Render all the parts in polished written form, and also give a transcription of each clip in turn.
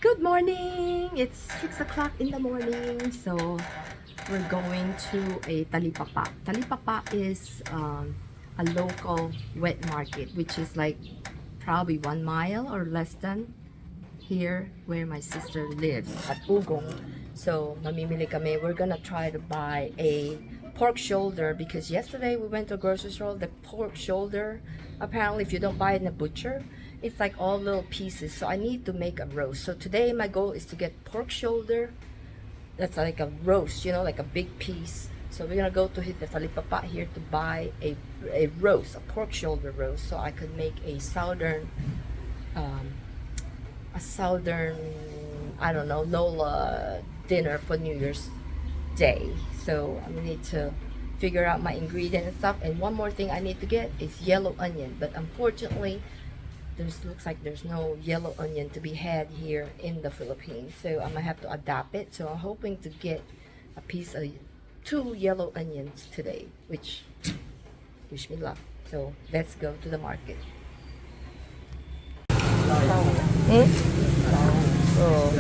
Good morning! It's 6 o'clock in the morning. So, we're going to a Talipapa. Talipapa is a local wet market, which is like probably 1 mile or less than here where my sister lives at Ugong. So, mamimili kami. We're gonna try to buy a pork shoulder because yesterday we went to a grocery store. The pork shoulder, apparently if you don't buy it in a butcher, it's like all little pieces. So I need to make a roast. So today my goal is to get pork shoulder. That's like a roast, you know, like a big piece. So we're gonna go to hit the Talipapa here to buy a roast, a pork shoulder roast, so I could make a southern, I don't know, NOLA dinner for New Year's Day. So I need to figure out my ingredient and stuff. And one more thing I need to get is yellow onion, but unfortunately looks like there's no yellow onion to be had here in the Philippines, so I'm gonna have to adapt it. So I'm hoping to get a piece of 2 yellow onions today, which wish me luck. So let's go to the market. Oh.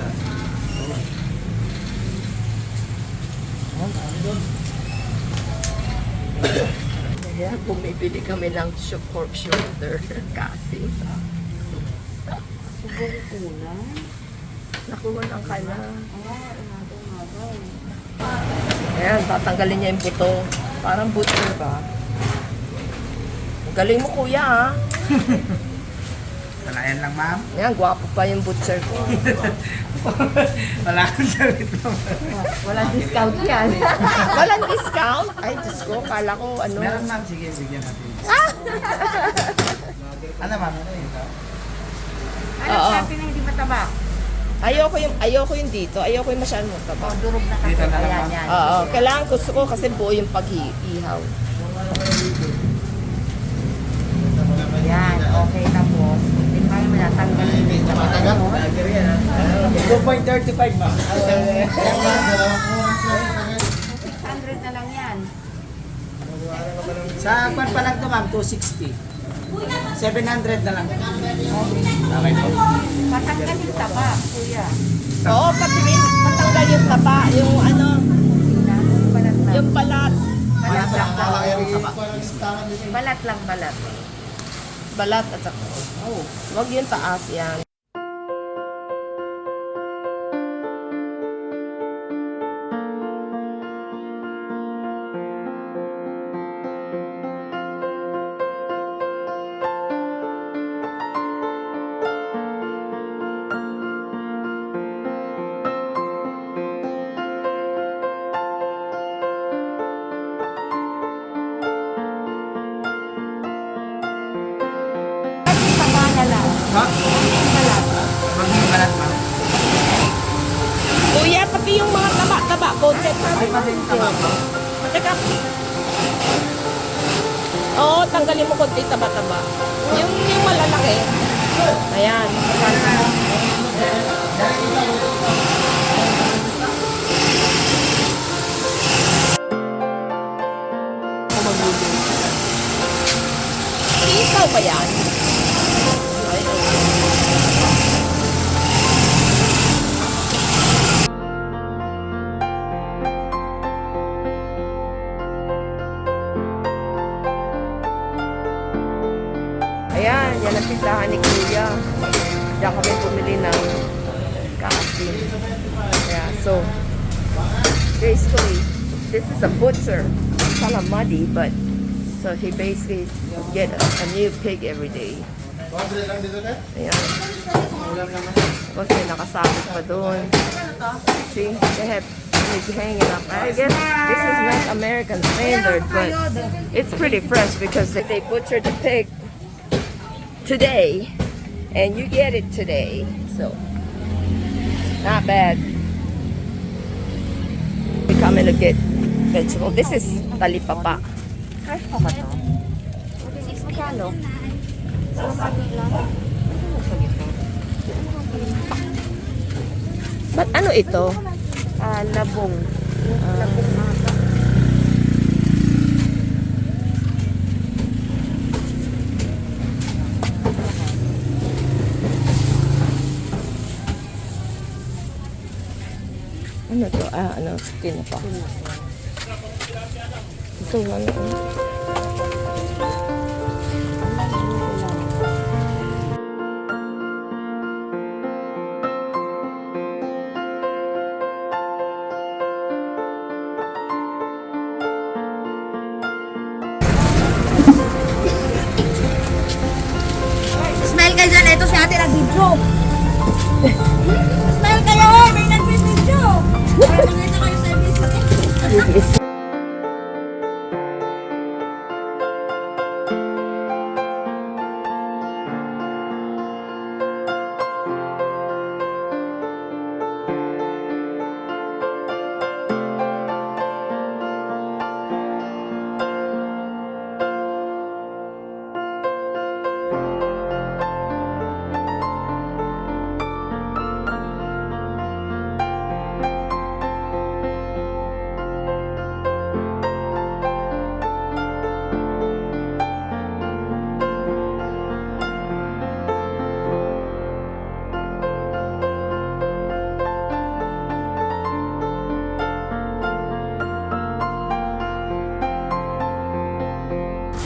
Kaya bumibili kami ng pork shoulder kasi nakuha ng kala. Ayan, tatanggalin niya yung buto. Parang butcher ba? Galing mo kuya ha. Talayan lang, ma'am. Ayan, gwapo pa yung butcher ko. Wala kang salit mo. Walang discount yan. Walang discount? Ay, Diyos ko, kala ko ano. Meron, ma'am. Sige, bigyan natin. Ano, ma'am? Ano yun? Ano sabi na hindi mataba? Ayoko yung dito. Ayoko yung masyadong mataba. Durog na kasi. Dito na lang, Ayan, ma'am. yan. Oo, kailangan gusto ko kasi buo yung pag-ihaw. Yan, okay, tapos. Hindi kaya mo natanggal. Matagal? 2.35, ma'am. 600 na lang yan. Sa kwan pa lang to, ma'am, 260. 700 na lang. Okay po. Patanggal yung taba, kuya. Oo, patanggal yung taba, yung ano, Balat lang. yung balat. Balat lang. Balat. Balat lang, balat. Balat at saka, wag yung taas yan. Taba na lang. Ha? Balat. Maging balat, ma'am. Kuya, pati yung mga taba-taba, konti. Ay, pati yung taba, ma'am. Teka. Oo, tanggalin mo konti taba-taba. Yung malalaki. Ayan. Isaw ba yan? Ay, ayan, yan ang tindahan ni Kuya. Diyan kami bumili ng kaasin. Yeah, so basically, this is a butcher. It's kind of muddy, but so he basically get a new pig every day. Ayan. Tapos may nakasabit pa doon. See, they have pigs hanging up. I guess this is not American standard, but it's pretty fresh because they butchered the pig today and you get it today, so not bad. We come in to get vegetable. This is Talipapa. Fresh pa ba ito? Magkano? But ano ito? Labong. Labong ata. Ano to? Ano? Tinapa. Ito, ano? Smell ka dyan. Ito si ate nag-video. Smell kayo. May nag-video. Para maganda kayo sa episode.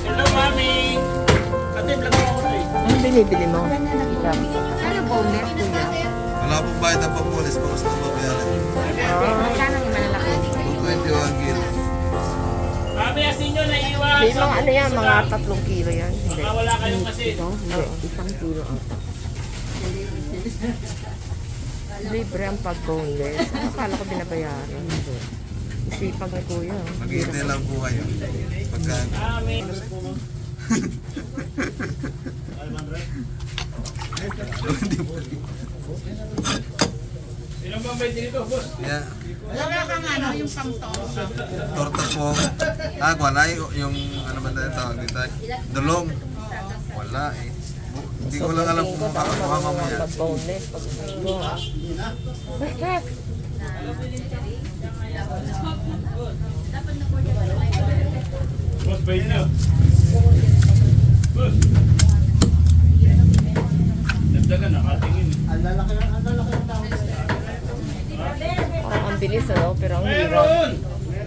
Hello, Mami! Ate, vlog mo ako eh. Ano binibili mo? Ano boneless kuya? Wala pong bayad ng pamulis, bawas na mabayaran. Magkano yung malalaki? 21 kilo. Mami, asin nyo, naiiwan! May mga ano yan, mga 3 kilo yan. Hindi. Baka wala kayong asin. Hindi, 1 kilo ata. Libre ang pag-boneless. Ano akala ko binabayaran? Hindi. Isipag ni kuya. Mag-iintay lang po kayo. Pagkaan. Mami! Ilang bang bay dito, boss? Yeah. Wala kang ano, yung pang-torta. Torta po. Wala yung ano ba tayo tawag dito? Dulong. Wala eh. Hindi ko lang alam kung makakuha mamaya. Pag-boneless, pag-linggo. Boss, bay nyo. Boss! Dagdagan, nakatingin. Parang ang bilis ano, pero ang hirap.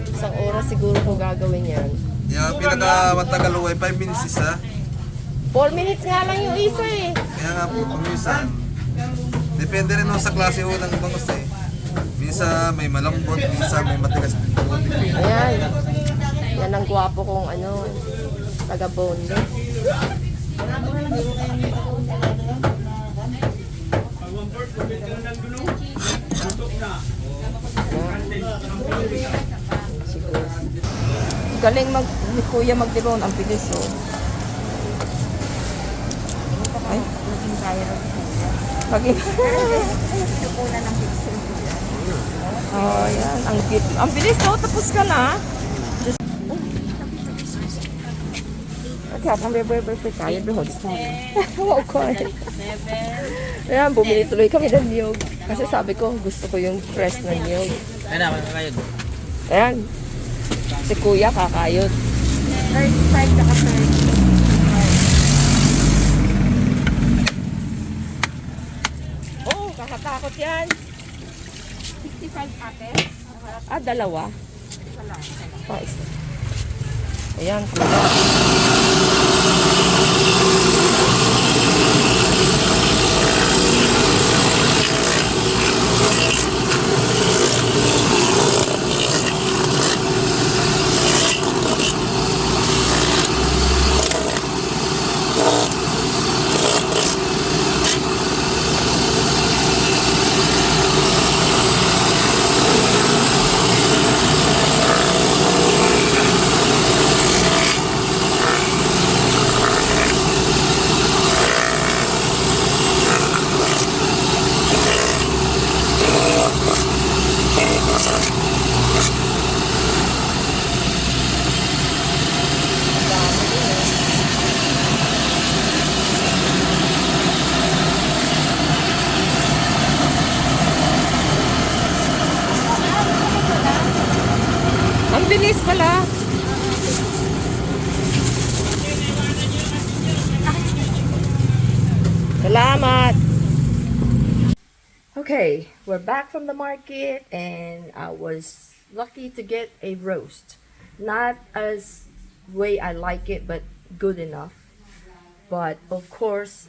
Isang oras siguro kung gagawin yan. Yung pinakamatagal huway 5 minutes isa. 4 minutes nga lang yung isa eh. Kaya nga po, minsan. Depende rin sa klase ho ng bangus eh. Minsan may malambot, minsan may matigas. Ayan. Yan ang gwapo kong ano, taga-boneless. Siguro. Galing ni Kuya magdibon, ang bilis oh. Ay, maging kaya rin. Maging kukunan ng pixel. Oh, yan. Ang cute. Ang bilis oh, tapos ka na. Kaya kang bebe kaya behod. Wow ko eh. Ayan, bumili tuloy kami ng niyog. Kasi sabi ko, gusto ko yung fresh na niyog. Ano, makakayod? Ayan. Si Kuya kakayod. 35 saka 30. Oh, kakatakot yan. 65 ate. Dalawa. Isa. Ayan, Kuya. Ang bilis pala. Salamat. Okay, we're back from the market and I was lucky to get a roast. Not as way I like it, but good enough. But of course,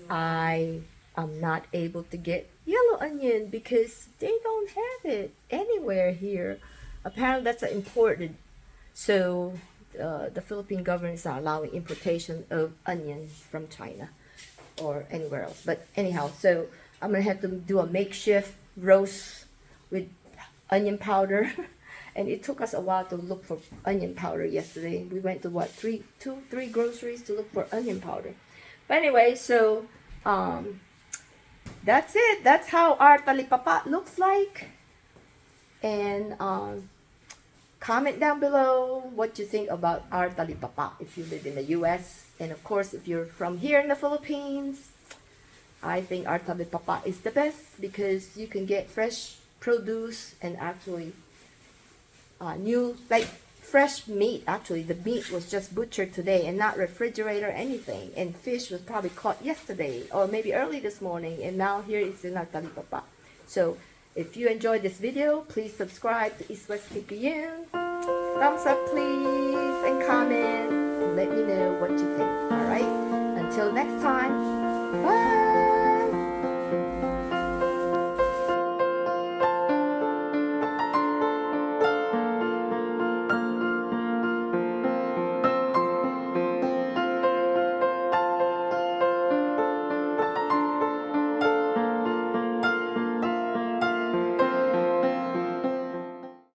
I am not able to get yellow onion because they don't have it anywhere here. Apparently that's imported. So the Philippine government is not allowing importation of onions from China or anywhere else. But anyhow, so I'm gonna have to do a makeshift roast with onion powder. And it took us a while to look for onion powder yesterday. We went to what, three groceries to look for onion powder. But anyway, so that's it. That's how our talipapa looks like. And comment down below what you think about our talipapa if you live in the US. And of course, if you're from here in the Philippines, I think our talipapa is the best because you can get fresh produce and actually new, like fresh meat. Actually, the meat was just butchered today and not refrigerated or anything. And fish was probably caught yesterday or maybe early this morning. And now here it's in our talipapa. So if you enjoyed this video, please subscribe to East West Picayune. Thumbs up please and comment. Let me know what you think. Alright? Until next time. Bye!